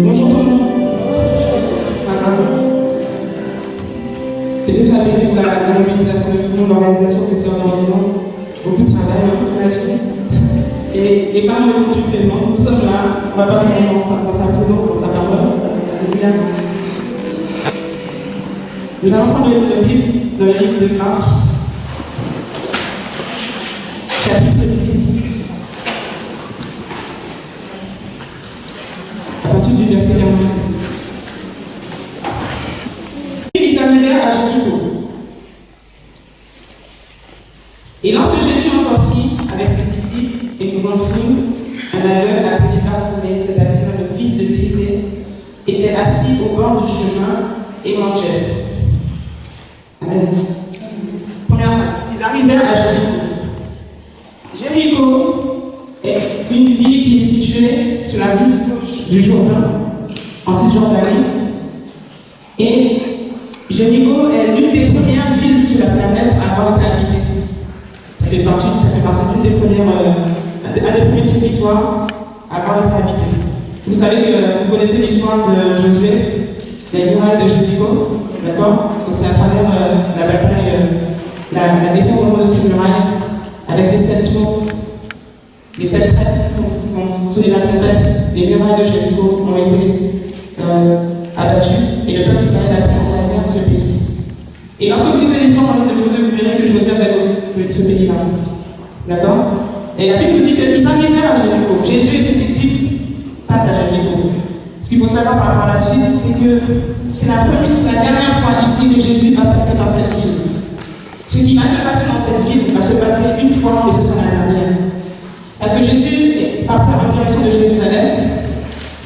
Bonjour tout le monde. J'ai déjà vécu la mobilisation de tout le monde, l'organisation de Sœurs d'Environ, beaucoup de travail, j'imagine. Et les femmes du présent, nous sommes là, on va passer un moment dans sa présence, dans sa parole. Nous allons prendre le livre de Marc, chapitre 10. À partir du verset 46. Puis ils arrivèrent à Jéricho. Et lorsque Jésus en sortit avec ses disciples et une grande foule, un aveugle appelé Bartimée, c'est-à-dire le fils de Timée, était assis au bord du chemin et mangeait. Amen. Première phrase. Ils arrivèrent à Jéricho. Jéricho est une ville qui est située sur la rive gauche du Jourdain, en Cisjordanie. Et Jéricho est l'une des premières villes sur la planète à avoir été habitée. Ça fait partie d'une des premières, un des premiers territoires à avoir été habité. Vous savez que vous connaissez l'histoire de Josué, des murailles de Jéricho, d'accord? Et c'est à travers la bataille, la défense de ces murailles, avec les 7 tours, les 7 prêtres qui sont sous la trompette, les murailles de Jéricho ont été abattues et le peuple d'Israël a pu entrer dans ce pays. Et lorsque vous lisez l'histoire de Josué, vous verrez que Josué avait ce pays-là. D'accord? Et la Bible nous dit qu'ils arrivèrent à Jéricho. Jésus et ses disciples passent à Jéricho. Ce qu'il faut savoir par rapport à la suite, c'est que c'est la dernière fois ici que Jésus va passer dans cette ville. Ce qui va se passer dans cette ville va se passer une fois et ce sera la dernière. Parce que Jésus partait en direction de Jérusalem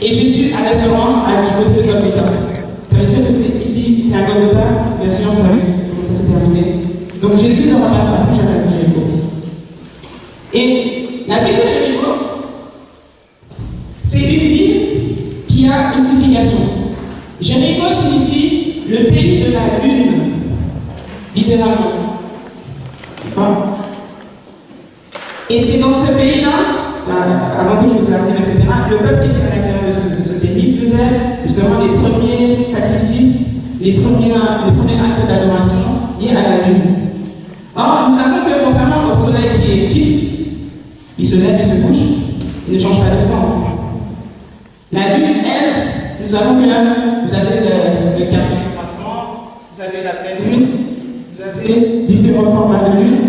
et Jésus allait se rendre à Golgotha. Ça veut dire que ici, c'est un Golgotha, bien sûr, vous savez comment ça s'est terminé. Donc Jésus ne repassera plus jamais à Jéricho. Et la ville de Jéricho, c'est une ville qui a une signification. Jéricho signifie le pays de la lune, littéralement. Et c'est dans ce pays-là, avant que je vous arrive, etc., le peuple qui était à l'intérieur de ce pays faisait justement les premiers sacrifices, les premiers actes d'adoration liés à la lune. Or, nous savons que contrairement au soleil qui est fixe, il se lève et se couche, il ne change pas de forme. La lune, elle, nous savons que vous avez le quartier croissant, vous avez la pleine lune, vous avez différentes formes de lune,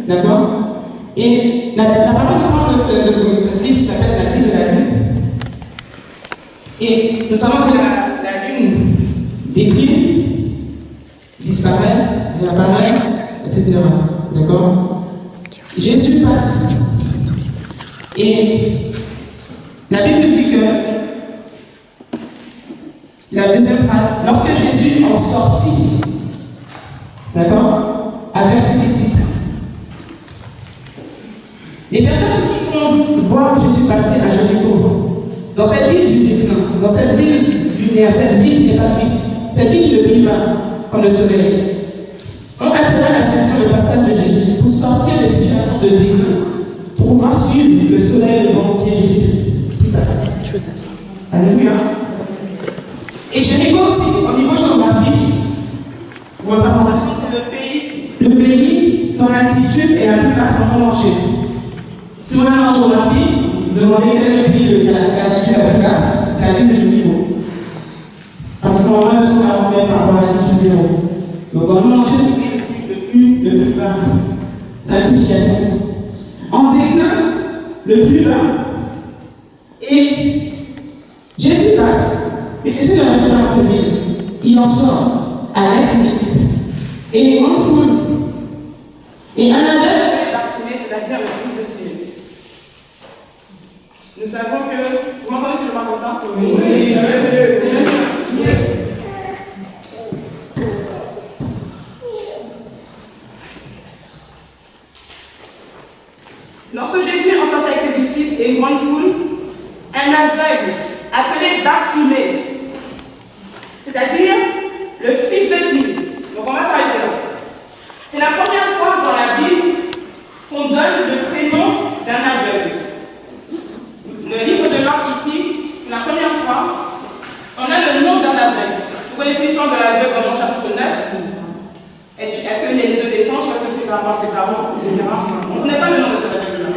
d'accord? Et la parole nous parle de cette ville qui s'appelle la ville de la lune. Et nous savons que la lune décline, disparaît, réapparaît, etc. D'accord? Jésus passe. Et la Bible dit que la deuxième phrase, lorsque Jésus en sortit, d'accord, avec ses disciples, les personnes qui vont voir Jésus passer à Jéricho, dans cette ville du déclin, dans cette ville lunaire, cette ville qui n'est pas fixe, cette ville qui ne brille pas comme le soleil, ont intérêt à saisir le passage de Jésus pour sortir des situations de déclin, pour pouvoir suivre le soleil devant qui est Jésus-Christ qui passe. Alléluia. Et Jéricho aussi, au niveau géographique, votre information, c'est le pays dont l'altitude est la plus basse au monde entier. Si on a en géographie, vous demandez quel est le pays de l'altitude la plus basse, c'est la ville de Jéricho. Parce qu'on a 240 mètres par rapport à l'altitude zéro. Donc dans le monde entier, c'est le plus bas. C'est la signification. En déclin, le plus bas. Et Jésus passe, et Jésus ne reste pas dans cette ville. Il en sort à l'ex-disciple. Et une grande foule. Et un aveugle est Bartimée, c'est-à-dire le fils de Timée. Nous savons que. Vous m'entendez si je parle comme ça? Oui. Lorsque Jésus en sortit avec ses disciples et une grande foule, un aveugle appelé Bartimée, c'est-à-dire le fils de Timée. Donc on va s'arrêter là. C'est la première fois dans la Bible qu'on donne connaissez l'histoire de l'aveugle dans Jean chapitre 9? Est-ce que les deux descendent, est-ce que c'est par rapport à ses parents, etc. On ne connaît pas le nom de cet aveugle-là.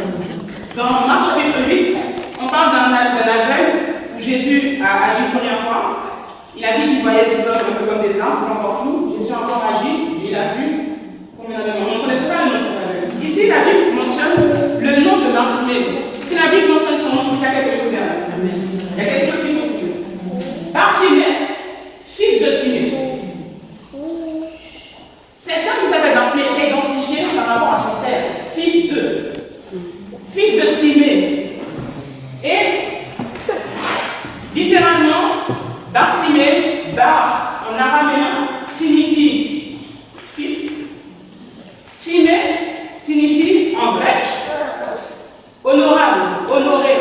Dans Marc chapitre 8, on parle d'un aveugle où Jésus a agi une première fois. Il a dit qu'il voyait des hommes un peu comme des arbres, c'est pas encore fou. Jésus a encore agi, il a vu. Combien d'aveugle? On ne connaissait pas le nom de cet aveugle. Ici, la Bible mentionne le nom de Bartimée. Si la Bible mentionne son nom, c'est qu'il y a quelque chose derrière. Il y a quelque chose qu'il faut soutenir. Bartimée, fils de Timée. Cet homme qui s'appelle Bartimée est identifié par rapport à son père, fils de Timée. Et littéralement, Bartimée, bar en araméen, signifie fils. Timée signifie en grec honorable, honoré,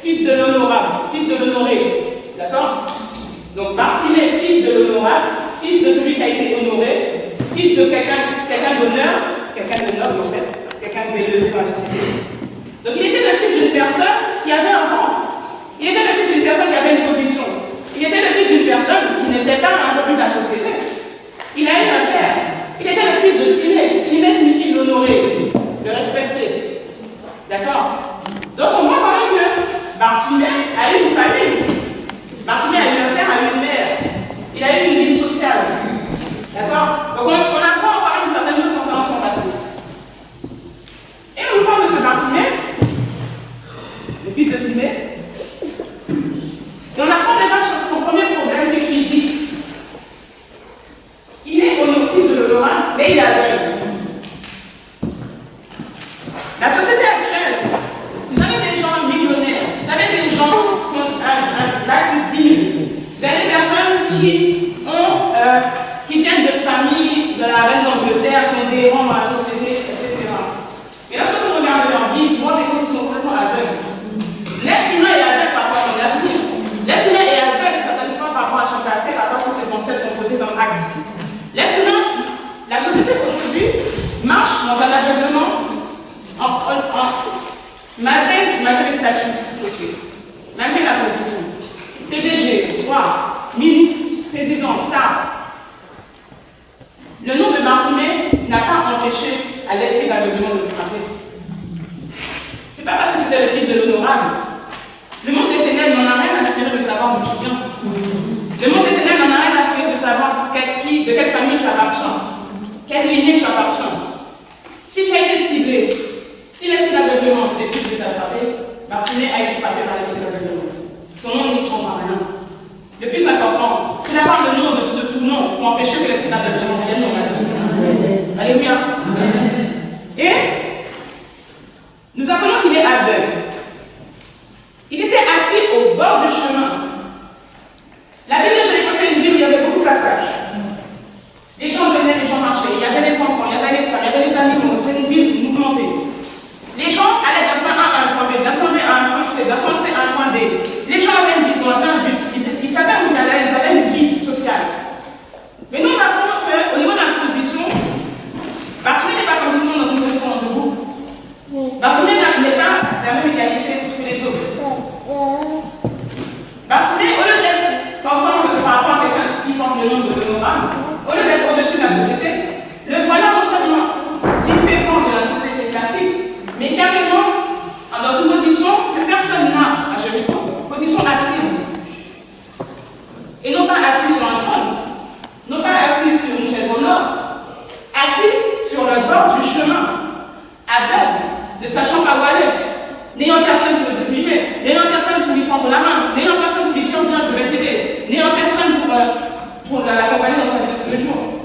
fils de l'honorable, fils de l'honoré. D'accord? Donc Bartimée, fils de l'honorable, fils de celui qui a été honoré, fils de quelqu'un d'honneur, quelqu'un de noble en fait, quelqu'un de élevé dans la société. Donc il était le fils d'une personne qui avait un rang. Il était le fils d'une personne qui avait une position. Il était le fils d'une personne qui n'était pas un peu de la société. Il a eu un père. Il était le fils de Timée. Timée signifie l'honorer, le respecter. D'accord? Donc on voit quand même que Bartimée a eu une famille. Bartimée a eu un père, a eu une mère. Il a eu une vie sociale. D'accord? Donc on apprend quand même certaines choses concernant son passé. Et on nous parle de ce Bartimée, le fils de Timée. Et on apprend déjà son premier problème qui est physique. Il est au fils de l'honorable, mais il est aveugle. La société actuelle, vous avez des gens millionnaires, vous avez des gens qui ont un bac plus 10 000. Vous avez des personnes qui viennent de familles de la reine d'Angleterre, qui ont des rangs dans la société, etc. Mais lorsque vous regardez leur vie, vous voyez qu'ils sont complètement aveugles. L'être humain est aveugle par rapport à son avenir. L'être humain est aveugle certaines fois par rapport à son passé, par rapport à ce que ses ancêtres ont posé comme acte. L'être humain, la société aujourd'hui, marche dans un aveuglement malgré les statuts sociaux, malgré la position. PDG, roi, ministre, président, star. Le nom de Bartimée n'a pas empêché à l'esprit d'aveuglement de le frapper. C'est pas parce que c'était le fils de l'honorable. Le monde des ténèbres n'en a rien à cirer de savoir d'où tu viens. Le monde des ténèbres n'en a rien à cirer de savoir de quelle famille tu appartiens, quelle lignée tu appartiens. Si tu as été ciblé, si l'esprit d'aveuglement décide de t'attraper, Bartimée a été frappé par l'esprit d'aveuglement. Son nom n'y change rien. Le plus important, c'est d'avoir le nom de tout nom pour empêcher que l'esprit d'aveuglement vienne dans ma vie. Alléluia. Et nous apprenons qu'il est aveugle. Il était assis au bord du chemin. La ville de Jéricho, c'est une ville où il y avait beaucoup de passages. Les gens venaient, les gens marchaient. Il y avait les enfants, il y avait les femmes, il y avait les animaux. C'est une ville mouvementée. Les gens allaient d'un point A à un point B, d'un point B à un point C, d'un point C à un point D. Les gens avaient une vision, avaient un but. Ils savaient où ils allaient, ils avaient une vie sociale. Mais nous, on apprend qu'au niveau de la position, Bartimée n'est pas comme tout le monde dans une position de groupe. Bartimée n'est pas la même égalité que les autres. Bartimée, au lieu d'être portant par rapport à quelqu'un qui porte le nom de l'honorable, au lieu d'être au-dessus de la société, le voilà non seulement différent de la société classique, mais carrément dans une position que personne n'a à Jéricho, position assise. Et non pas assis sur un trône, non pas assis sur une chaise en or, assis sur le bord du chemin, aveugle, ne sachant pas où aller, n'ayant personne pour le diriger, n'ayant personne pour lui tendre la main, n'ayant personne pour lui dire viens, je vais t'aider, n'ayant personne pour l'accompagner dans sa vie de tous les jours.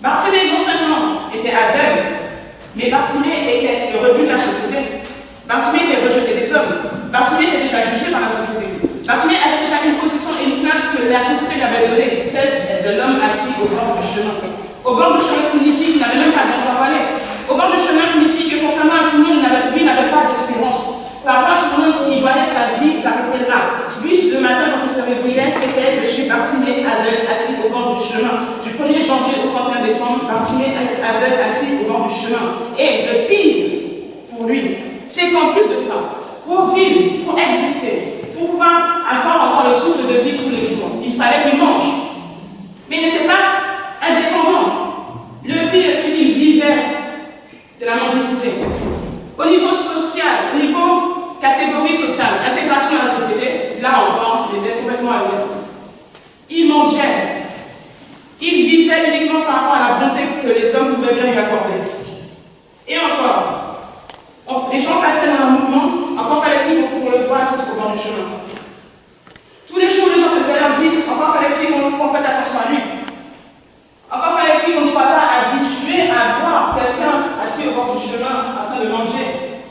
Bartimée non seulement était aveugle, mais Bartimée était le rebut de la société. Bartimée était rejeté des hommes. Bartimée était déjà jugé par la société. Bartimée avait déjà une position et une place que la société lui avait donnée, celle de l'homme assis au bord du chemin. Au bord du chemin signifie qu'il n'avait même pas d'endroit où aller. Au bord du chemin signifie que contrairement à tout le monde, lui n'avait pas d'espérance. Par rapport à tout le monde, s'il voyait sa vie s'arrêter là. Lui, le matin, quand il se réveillait, c'était je suis Bartimée aveugle assis au bord du chemin. Du 1er janvier au 31 décembre, Bartimée aveugle assis au bord du chemin. Et le pire pour lui, c'est qu'en plus de ça, pour vivre, pour exister, pour pouvoir avoir encore le souffle de vie tous les jours, il fallait qu'il mange. Mais il marginalisés. Au niveau social, au niveau catégorie sociale, intégration dans la société, là encore, il était complètement à l'ouest. Il mangeait. Il vivait uniquement par rapport à la bonté que les hommes pouvaient bien lui accorder. Et encore, les gens passaient dans un mouvement, encore fallait-il qu'on le voie assis au bord du chemin. Tous les jours, les gens faisaient leur vie, encore fallait-il qu'on prête attention à lui. Encore fallait-il qu'on ne soit pas habitué à voir quelqu'un assis au bord du chemin en train de manger.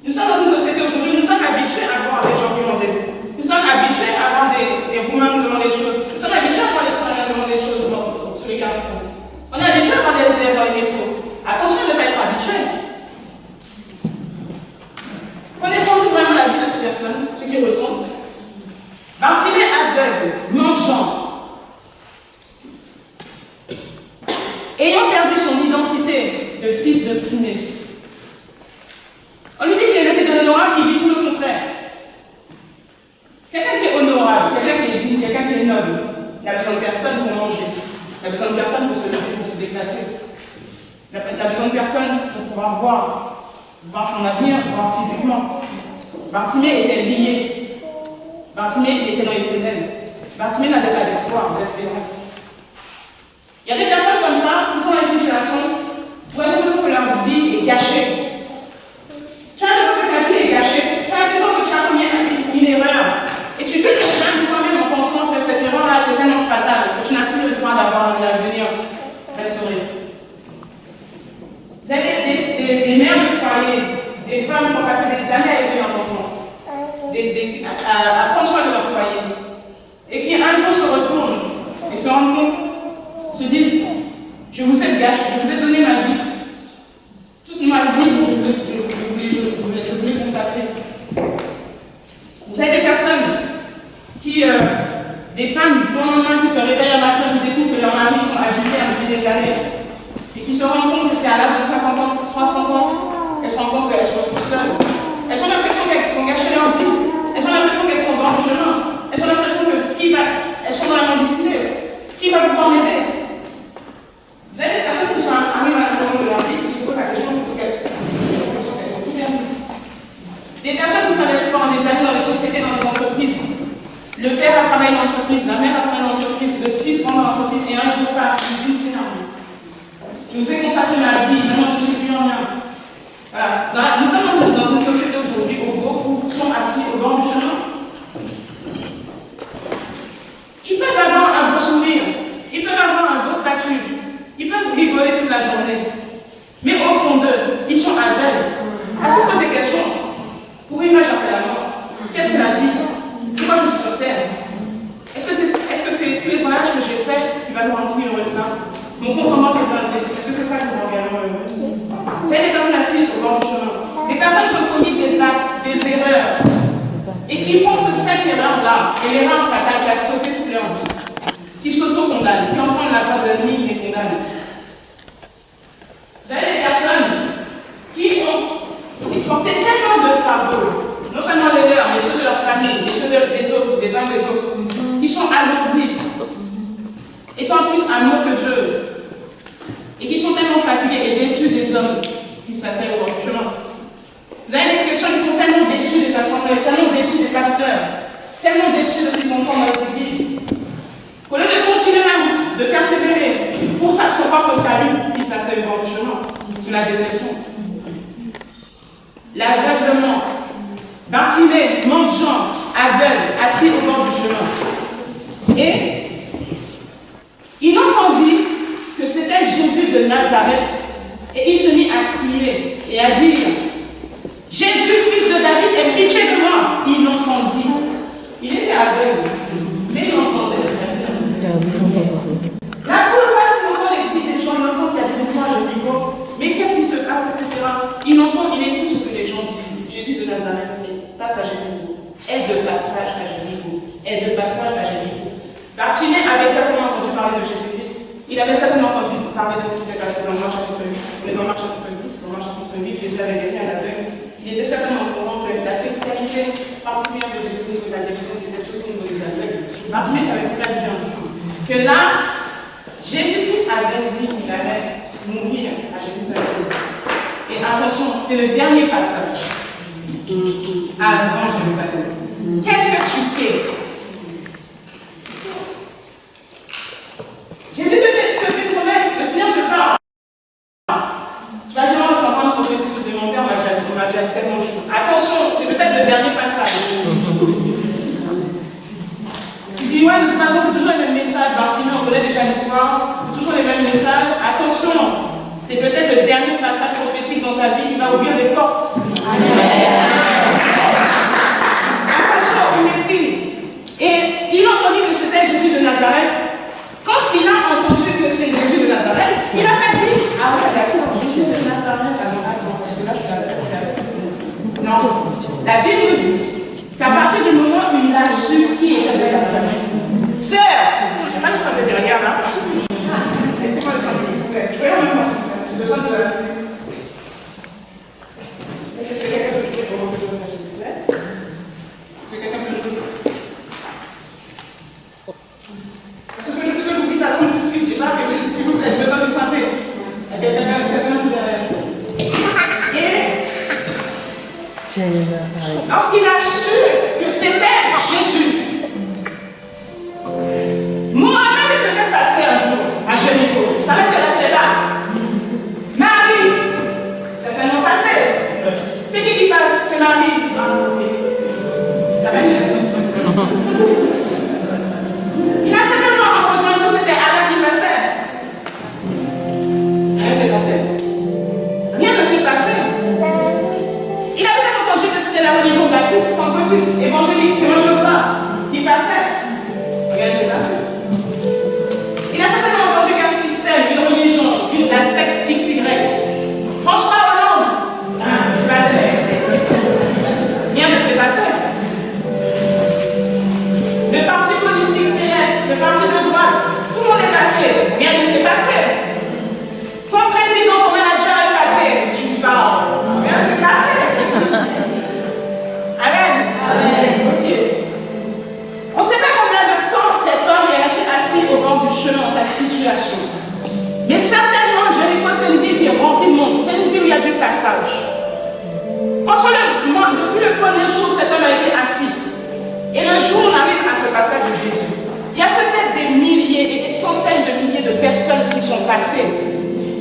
Nous sommes dans une société aujourd'hui, nous sommes habitués à voir des gens qui demandent des choses. Nous sommes habitués à voir des Roumains nous demander des choses. Nous sommes habitués à voir des Syriens demander des choses sur les carrefours. On est habitué à voir des élèves dans les métros. Attention de ne pas être habitué. Connaissons-nous vraiment la vie de ces personnes, ce qu'ils ressentent? Bartimée aveugle, mangeant, ayant perdu son identité de fils de Timée. On lui dit qu'il est le fils de l'honorable, il vit tout le contraire. Quelqu'un qui est honorable, quelqu'un qui est digne, quelqu'un qui est noble, il n'a besoin de personne pour manger. Il n'a besoin de personne pour se lever, pour se déplacer. Il n'a besoin de personne pour pouvoir voir son avenir, voir physiquement. Bartimée était lié. Bartimée était dans les ténèbres. Bartimée n'avait pas d'espoir, d'espérance. Il y a des personnes comme ça qui sont dans une situation où elles ont l'impression que leur vie est gâchée. Tu as l'impression que ta vie est gâchée. Tu as l'impression que tu as commis une erreur. Et tu te condamnes toi-même en pensant que cette erreur-là est tellement fatale que tu n'as plus le droit d'avoir un avenir restauré. Vous avez des mères de foyer, des femmes qui ont passé des années à élever leurs enfants, à prendre soin de leur foyer, et qui un jour se retournent et se rendent compte, se disent, je vous ai gâché, je vous ai donné ma vie, toute ma vie, je voulais consacrer. Vous avez des personnes des femmes du jour au lendemain qui se réveillent un matin, qui découvrent que leurs maris sont adultères depuis des années, et qui se rendent compte que c'est à l'âge de 50 ans, 60 ans, elles se rendent compte qu'elles sont toutes seules. Elles ont l'impression qu'elles ont gâché leur vie. Elles ont l'impression qu'elles sont au bord du chemin. Elles ont l'impression que elles sont dans la mendicité. Qui va pouvoir m'aider? Vous avez des personnes qui sont arrivées à la fin de leur vie, qui se posent la question parce qu'elles sont toutes perdues. Des personnes qui s'investissent pendant des années dans les sociétés, dans les entreprises. Le père a travaillé dans l'entreprise, la mère a travaillé dans l'entreprise, le fils rentre dans l'entreprise et un jour part, il dit je vous ai consacré ma vie, maintenant je ne suis plus en rien. Voilà. Nous sommes dans une société aujourd'hui où beaucoup sont assis au bord du chemin. Ils peuvent avoir un beau sourire, ils peuvent avoir un beau statut, ils peuvent rigoler toute la journée. Mais au fond d'eux, ils sont aveugles. Est-ce qu'ils se posent des questions? Où irai-je après la mort? Qu'est-ce que la vie? Pourquoi je suis sur terre? Est-ce que c'est tous les voyages que j'ai faits qui va nous rendre si heureux que ça? Mon compte en banque est blindé. Est-ce que c'est ça qui me rend réellement heureux? Vous avez des personnes assises au bord du chemin. Des personnes qui ont commis des actes, des erreurs, et qui pensent que cette erreur-là est l'erreur fatale qui a stoppé toute leur vie, qui s'auto-condamnent, qui entendent la voix de l'ennemi qui les condamne. Vous avez des personnes qui ont porté tellement de fardeaux, non seulement les leurs, mais ceux de leur famille, et ceux des autres, des uns des autres, qui sont alourdis, étant plus amour que Dieu, et qui sont tellement fatigués et déçus des hommes qui s'asseyent au bord du chemin. Vous avez des chrétiens qui sont tellement déçus des assemblées, tellement déçus des pasteurs, tellement déçus de ce qu'ils vont prendre dans les églises, qu'au lieu de continuer la route, de persévérer pour son propre salut, ils s'asseyent au bord du chemin. C'est la déception. L'aveuglement. Bartimée, mangeant, aveugle, assis au bord du chemin. Et il entendit que c'était Jésus de Nazareth et il se mit à crier et à dire Jésus, fils de David, aie pitié de moi. Il l'entendit. Il était aveugle, mais il entendait. La foule passe, il entend les cris des gens, il entend qu'il y a des mouvements de niveau, mais qu'est-ce qui se passe, etc. Il entend, il écoute ce que les gens disent. Jésus de Nazareth passe à Jéricho, est de passage à Jéricho, est de passage à Jéricho. Bartimée avait certainement entendu parler de Jésus-Christ. Il avait certainement entendu parler de ce qui s'était passé dans Marc chapitre 8. On est dans Marc chapitre 10, dans Marc chapitre 8, Jésus avait guéri un aveugle. Il était certainement au courant que la spécialité particulière de Jésus de la guérison, c'était surtout au niveau des aveugles. Bartimée savait très bien que là, Jésus-Christ avait dit qu'il allait mourir à Jérusalem. Et attention, c'est le dernier passage. Avant Jérusalem. Qu'est-ce que tu fais? Jésus te fait une promesse, le Seigneur te parle. Tu vas jamais recevoir une prophétie supplémentaire, on m'a déjà dit tellement de choses. Attention, c'est peut-être le dernier passage. Tu dis, ouais, de toute façon, c'est toujours les mêmes messages. Bartimée, on connaît déjà l'histoire. C'est toujours les mêmes messages. Attention, c'est peut-être le dernier passage prophétique dans ta vie qui va ouvrir des portes. Attention, il méprise. Et il a entendu que c'était Jésus de Nazareth. Quand il a entendu que c'est Jésus de Nazareth, il n'a pas dit, ah ouais, d'accord, Jésus de Nazareth, alors attends, celui-là, non, la Bible nous dit qu'à partir du moment où il a su qui était de Nazareth, sœur, je n'ai pas le santé de regard là. Mettez-moi le santé, s'il vous plaît. Je vais en même temps, j'ai besoin de. Est-ce que quelqu'un peut jouer pour moi, s'il vous plaît? Est-ce que quelqu'un peut jouer? Parce que je vous dis ça tout de suite, je sais pas, s'il vous plaît, j'ai besoin de santé. Il y a quelqu'un joue derrière. Et lorsqu'il a su que c'était Jésus, Mohamed est peut-être passé un jour à Jéricho. Ça l'intéressait là. Marie, certainement passé. C'est qui passe? C'est Marie. La même personne. Il a certainement rencontré un jour, c'était Anna qui passait. Rien ne s'est passé. Rien ne s'est passé. Il a peut-être entendu que c'était la religion baptiste, pentecôtiste, évangélique, qui passait. Rien ne s'est passé. Il a certainement entendu qu'un système, une religion, la secte XY, François Hollande, passait. Rien ne s'est passé. Le parti politique PS, le parti de droite, tout le monde est passé. Rien ne s'est passé. Ton président, ton manager est passé. Tu parles. Rien ne s'est passé. Amen. Amen. Ok. On ne sait pas combien de temps cet homme est resté assis au bord du chemin dans sa situation. Mais certainement, Jéricho, c'est une ville qui est remplie de monde. C'est une ville où il y a du passage. Parce que depuis le premier jour, cet homme a été assis. Et le jour où on arrive à ce passage de Jésus, il y a peut-être des milliers et des centaines de milliers de personnes qui sont passées.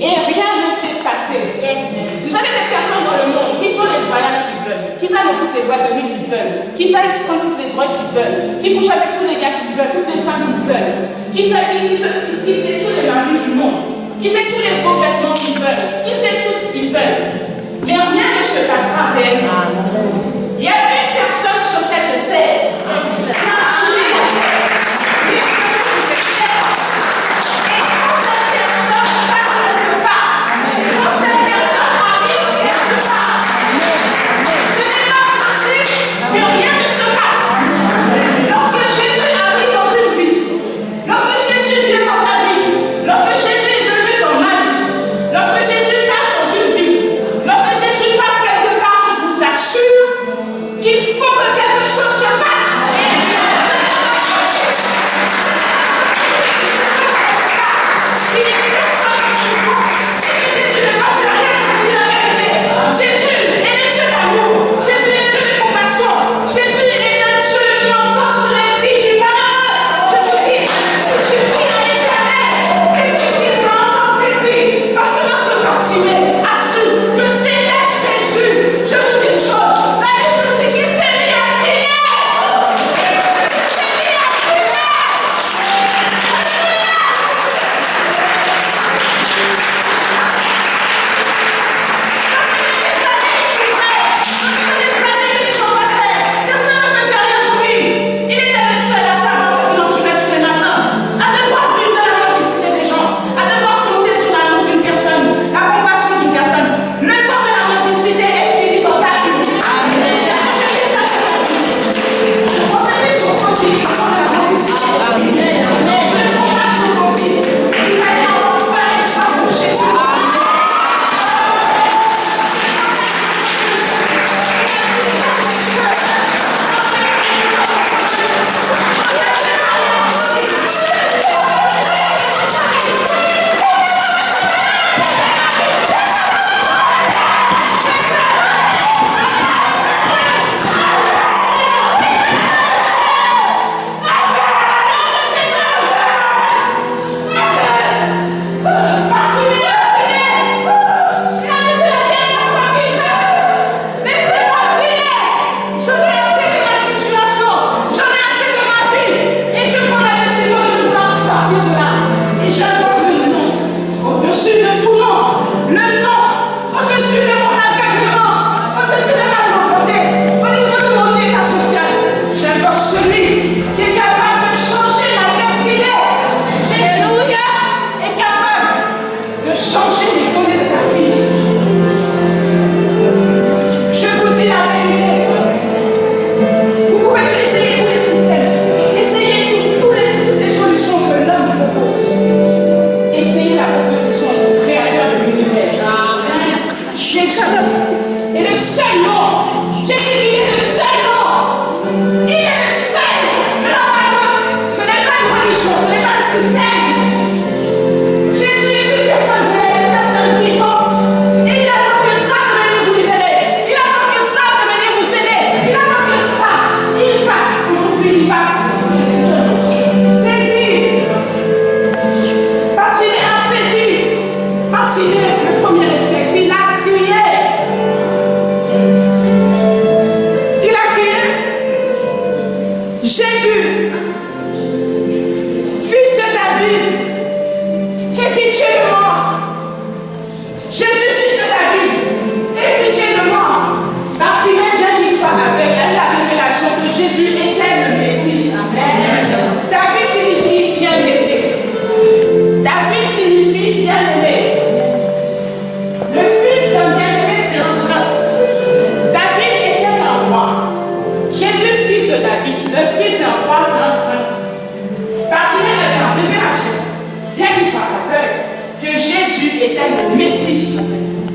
Et rien ne s'est passé. Vous avez des personnes dans le monde qui font les voyages qu'ils veulent, qui aillent dans toutes les boîtes de nuit qu'ils veulent, qui aillent prendre toutes les drogues qu'ils veulent, qui couchent avec tous les gars qu'ils veulent, toutes les femmes qu'ils veulent, qui aient tous les maris du monde, qui aient tous les beaux vêtements qu'ils veulent, qui aient tout ce qu'ils veulent. Mais rien ne se passera réellement. Il y a une personne sur cette terre. Il faut que quelque chose se passe. Et le seul nom, Jésus dit le seul nom. Il est le seul. Mais non, par contre, ce n'est pas une religion, ce n'est pas un système. Jésus est une personne vivante. Et il attend que ça de venir vous libérer. Il attend que ça de venir vous aider. Il attend que ça. Il passe. Aujourd'hui, il passe. Saisis. Bartimée a saisi. Bartimée, le premier réflexe, il a crié. Il a crié. Jésus, fils de David, aie pitié de moi. Jésus, fils de David, aie pitié de moi. Bartimée, bien qu'il soit aveugle, elle a la révélation que Jésus était le Messie. Amen. David signifie bien-aimé. David signifie bien-aimé. Le fils d'un bien-aimé, c'est un prince. David était un roi. Jésus, fils de David, le fils d'un roi, c'est un prince. Bartimée avait la révélation, bien qu'il soit aveugle, que Jésus était le Messie.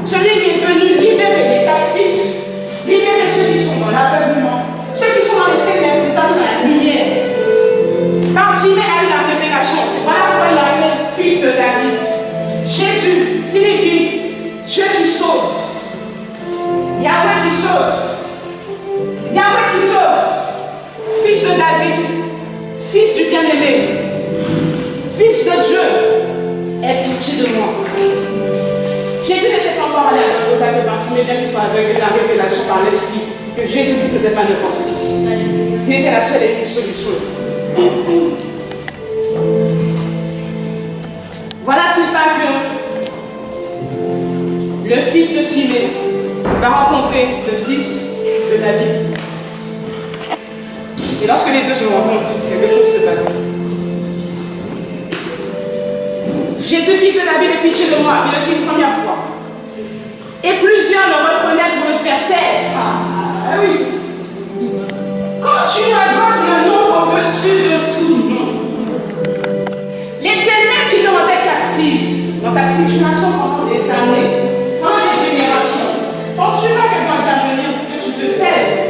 Celui qui est venu libérer les captifs, libérer ceux qui sont dans l'aveuglement, ceux qui sont dans les ténèbres, les amener dans la lumière. Bartimée a eu la révélation, c'est voilà pourquoi il a appelé fils de David. Jésus signifie Dieu qui sauve. Yahweh qui sauve. Yahweh qui sauve. Fils de David. Fils du bien-aimé. Fils de Dieu. Aie pitié de moi. Jésus n'était pas encore allé à un hôpital de Bartimée, bien qu'il soit aveugle, la révélation par l'Esprit que Jésus ne faisait pas n'importe qui. Il était la seule et unique solution. Voilà-t-il pas que le fils de Timée va rencontrer le fils de David. Et lorsque les deux se rencontrent, quelque chose se passe. Jésus, fils de David, aie pitié de moi. Il le dit une première fois. Et plusieurs le reconnaissent pour le faire taire. Ah oui. Quand tu invoques le nom au-dessus de tout nom, les ténèbres qui te rendaient captive dans ta situation pendant des années, pendant des générations, penses-tu pas qu'elles vont intervenir pour que tu te taises?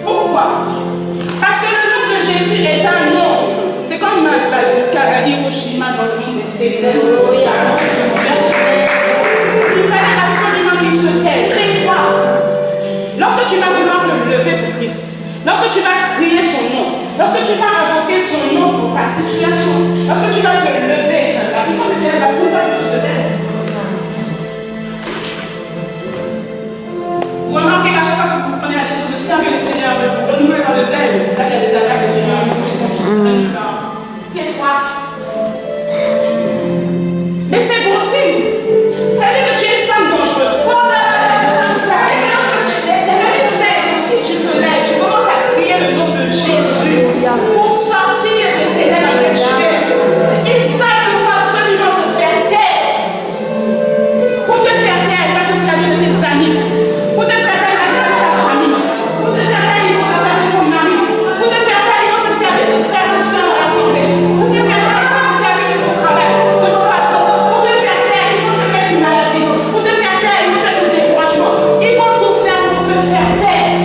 Pourquoi? Parce que le nom de Jésus est un nom. C'est comme un bazooka à Hiroshima dans le monde des ténèbres. Il fallait absolument qu'il se taise. Tais-toi. Lorsque tu vas vouloir te lever pour Christ, lorsque tu vas crier son nom, lorsque tu vas invoquer son nom pour ta situation, lorsque tu vas te lever, la puissance de Dieu va pouvoir te taire. Vous remarquez qu'à chaque fois que vous prenez la décision de servir le Seigneur, de vous renouveler par le zèle, là il y a des attaques de Dieu, ils sont différents. Tais-toi. Mais c'est bon signe. Ça veut dire que tu es une femme dangereuse. Ça veut dire que lorsque tu es, si tu te lèves, tu commences à crier le nom de Jésus pour sortir des ténèbres dans lesquelles tu es. Ils savent qu'il faut absolument te faire taire. Pour te faire taire, il va se servir de tes amis. Pour te faire taire, il va se servir de ta famille. Pour te faire taire, il va se servir de ton mari. Pour te faire taire, il va se servir de frères et sœurs rassemblés. Pour te faire taire, il va se servir de ton travail, de ton patron. Pour te faire taire, ils vont te mettre une maladie. Pour te faire taire, ils vont te mettre un découragement. Ils vont tout faire pour te faire taire.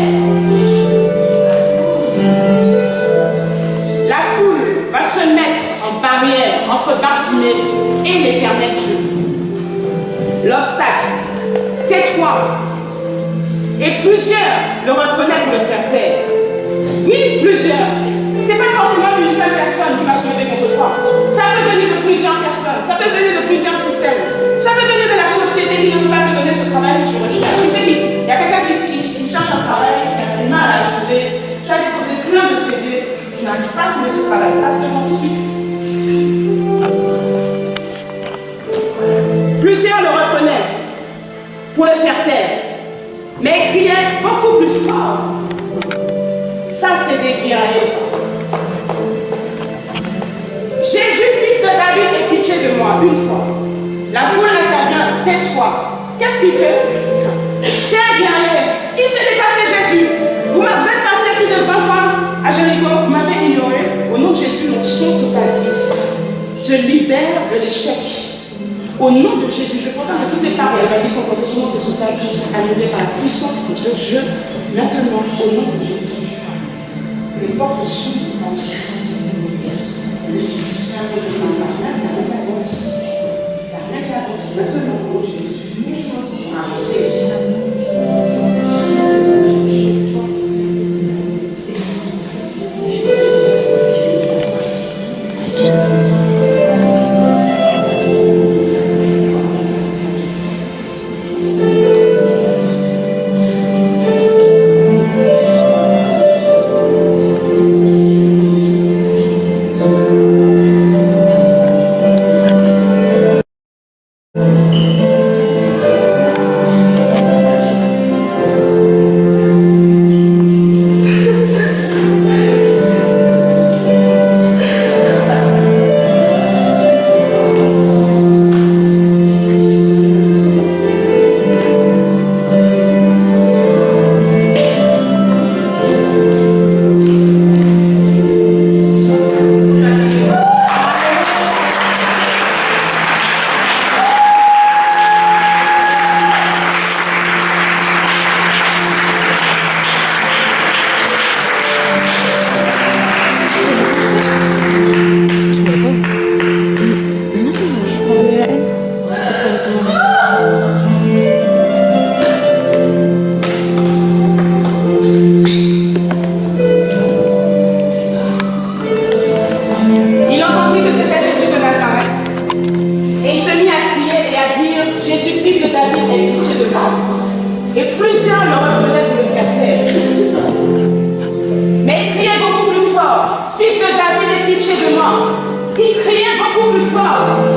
La foule va se mettre en barrière entre Bartimée et l'éternel Dieu. L'obstacle, tais-toi. Et plusieurs le reconnaissent pour le faire taire. Oui, plusieurs. Ce n'est pas forcément une seule personne qui va se lever contre toi. Ça peut venir de plusieurs personnes, ça peut venir de plusieurs systèmes. Ça peut venir de la société qui ne peut pas te donner ce travail que tu recherches. Tu sais qu'il y a quelqu'un qui cherche un travail, qui a du mal à trouver. Tu as déposé plein de CV, tu n'arrives pas à trouver ce travail. Passe devant tout de suite. Plusieurs le reconnaissent pour le faire taire. Mais ils criaient beaucoup plus fort. Ça, c'est des guerriers. Jésus, fils de David, aie pitié de moi, une fois. La foule intervient, tais-toi. Qu'est-ce qu'il fait? C'est un guerrier. Il sait déjà c'est Jésus. Vous êtes passé plus de 20 fois à Jéricho, vous m'avez ignoré. Au nom de Jésus, l'onction sur ta vie. Je libère de l'échec. Au nom de Jésus, je proclame que toutes les paroles qui sont complètement se sont annulées par la puissance de Dieu. Maintenant, au nom de Jésus, les portes s'ouvrent dans le maintenant, au nom de Jésus, les choses vont avancer. Fils de David, aie pitié de moi. Il criait beaucoup plus fort.